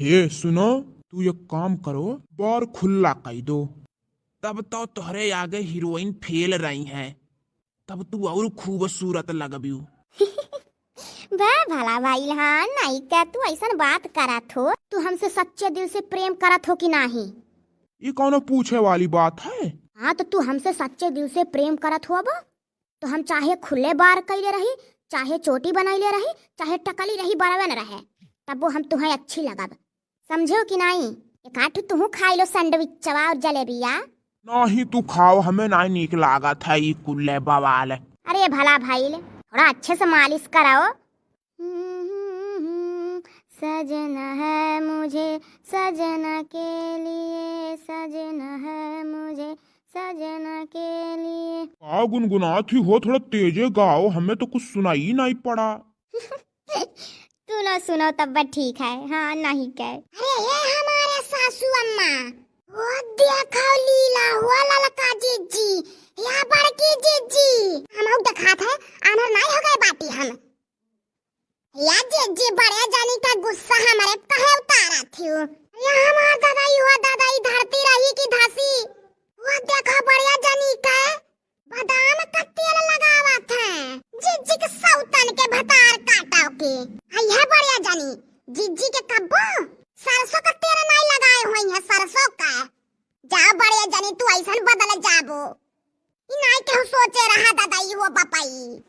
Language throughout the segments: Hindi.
हे सुनो, तू एक काम करो, बार खुला कर दो। तब तो तुहरे आगे हीरोइन फेल रही है, तब तू और खूबसूरत लगबियू। वाह भला भाई। हाँ नहीं क्या तू ऐसा बात करत हो? तू हमसे सच्चे दिल से प्रेम करत हो कि नहीं? ये कौन पूछे वाली बात है? हाँ तो तू हमसे सच्चे दिल से प्रेम करत हो अब तो हम चाहे खुले बार कैले रही, चाहे चोटी बनैले रही, चाहे टकली रही बराबर न रहे, तब वो हम तुम्हें अच्छी लगब। समझो कि नहीं? एक आठ तुम खाई लो सैंडविचवा और जलेबिया। नहीं तू खाओ, हमें नहीं नीक लागत है ये कुल्ले बवाल। अरे भला भाई थोड़ा अच्छे से मालिश कराओ। सजना है मुझे सजना के लिए, सजना है मुझे सजना के लिए। क्या गुनगुनाती हो? थोड़ा तेजे गाओ, हमें तो कुछ सुनाई नहीं पड़ा। सुनो सुनो तब बस ठीक है। हाँ नहीं कह। अरे ये हमारे सासू अम्मा, वो देखो लीला हुआ ललका जीजी, या बड़की जीजी। हम लोग देखा था आनर नहीं हो गए बाटी हम। या जीजी बड़े जानी का गुस्सा हमारे कहे उतारा थी। या हमारा दादाई हुआ दादाई धरती रही की धासी। वो देखो बढ़िया जानी का बादाम का तेल लगावा था, जीजी के सौतन के भतार काटाओ के। है बढ़िया जानी जीजी के कब्बो सरसों का तेल नहीं लगाए हुए हैं, सरसों का। जा बढ़िया जानी तू ऐसा बदल जाबो, नहीं केहू सोचे रहा दादाई हो बपाई।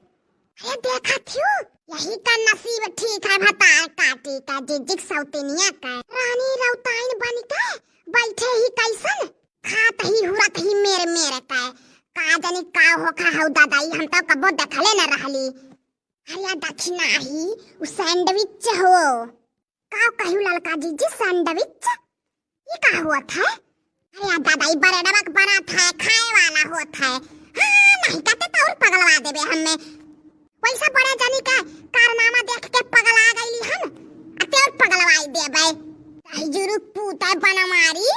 अरे देखा थियो यही का नसीब ठीक है भतार काटी का, जीजी के सौतनिया का। रानी रौताइन बन के बैठे ही कैसन खात ही हुरत ही मेरे मेरे का जानी का हो खा हौ दादाई, हम तो कबो देखले न रहली। अरे दक्षिणा ही उ सैंडविच हो का कहू ललका जीजी सैंडविच ये का हुआ था? अरे दादाई बरेडा बना था खाए वाला होता है। हाँ नहीं कहते तो और पगलवा देबे हमें। वैसा बड़ा जानी का कारनामा देख के पगला गईली हम, अते और पगलवाई देबे। जुरु पूता बना मारी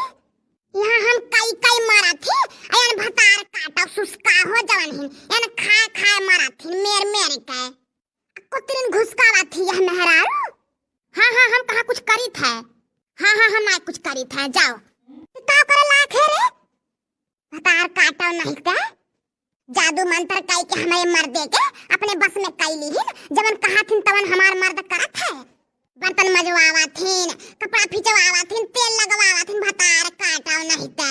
यहाँ हम कई कई मारा थे, अयन भतार काटा सुस्का हो जवन हिन, यान खा खा मारा थी मेर मेर के। कुतरिन घुसकावा थी यह मेहरारू। हाँ हाँ हम कहाँ कुछ करी थे? हाँ हाँ हम नहीं कुछ करी थे। जाओ का करे लाख है रे भतार काटा नहीं का जादू मंत्र कई के हमारे मर्दे के अपने बस में कई ली हिन, जवन कहा थिन तवन हमार मर्द करत है। बर्तन मजवावा थिन, कपड़ा फिचवावा थिन, तेल लगवावा थिन, भतार काटा नहीं ते।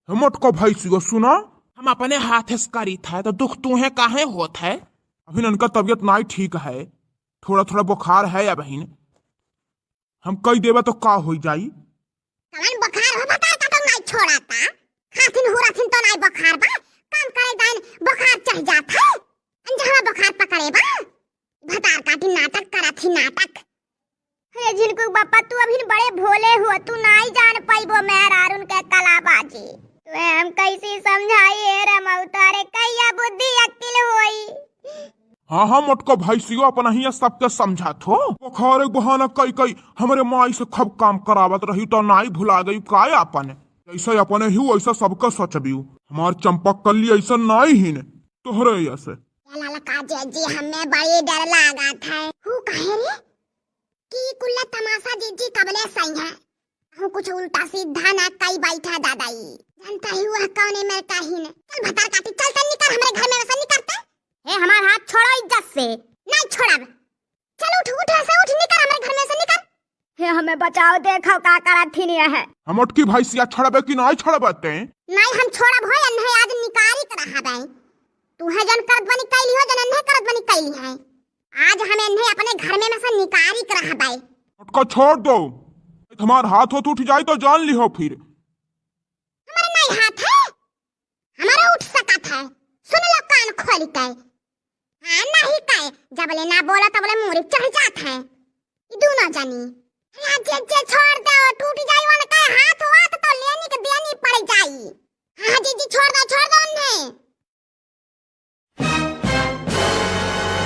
हमट को भाई सियो सुना, हम अपने हाथ से करी था तो दुख तुम्हें काहे होत है? अभी इनका तबीयत नहीं ठीक है, थोड़ा थोड़ा बुखार है या बहन, हम कई देवा तो का हो जाई। कवन बुखार हो भतार काटा नहीं छोड़ाता, हाथिन हुराथिन तो नहीं बुखार बा, काम करे दान बुखार चढ़ जाता है, अंजहा बुखार पकड़े बा। भतार काटी नाटक करा थी नाटक। अरे जिनको बापा तू अभी बड़े भोले हो, तू नहीं जान पाइबो मेहरार उनके कलाबाजी। तू हम कैसे समझाइए रे मौतारे कैया बुद्धि अक्ल होई। हाँ हाँ मटका भाई सियो अपना ही सबके समझा थो। बुखार बहाना कई कई हमारे माई से खब काम करावत रही तो नाई भुला गई का अपने, जैसे अपने ही वैसा सबका सचबियू। हमार चंपक कली ऐसा नाई ही ने तोहरे ऐसे। ललका जीजी हमें बड़ी डर लगा था। हु कहे रे की कुल्ला तमाशा जीजी कबले सही है, हूँ कुछ उल्टा सीधा ना कई बैठा दादाई। जानता ही वह कौन है मेरे काहिन। चल भतार काटी चल चल निकल हमारे घर में वैसा नहीं करते। हे हमार हाथ छोड़ो इज्जत से। नहीं छोड़ब। चल उठ उठ ऐसे उठ निकल हमारे घर में से निकल। हे हमें बचाओ देखो का करत थी नहीं है। हमट की भाई सिया छड़बे कि नहीं छड़बते? नहीं हम छोड़ब हो अन्हे आज निकारी कर रहा बे। तू है जन करत बनी कैली हो जन अन्हे करत बनी कैली है। आज हमें अन्हे अपने घर में से निकारी कर रहा बे। मटका छोड़ दो, तुम्हार हाथ हो तो उठ जाए तो जान ली हो फिर। हमारे नहीं हाथ है, हमारा उठ सकत है। सुन लो कान खोल के। हाँ नहीं कहे जब ले ना बोला तब ले मुरी चढ़ जात है। इदू ना जानी जे छोड़ दो टूट जाई वन का हाथ वात तो लेनी के देनी पड़ जाई। हाँ जी छोड़ दो उन्हें।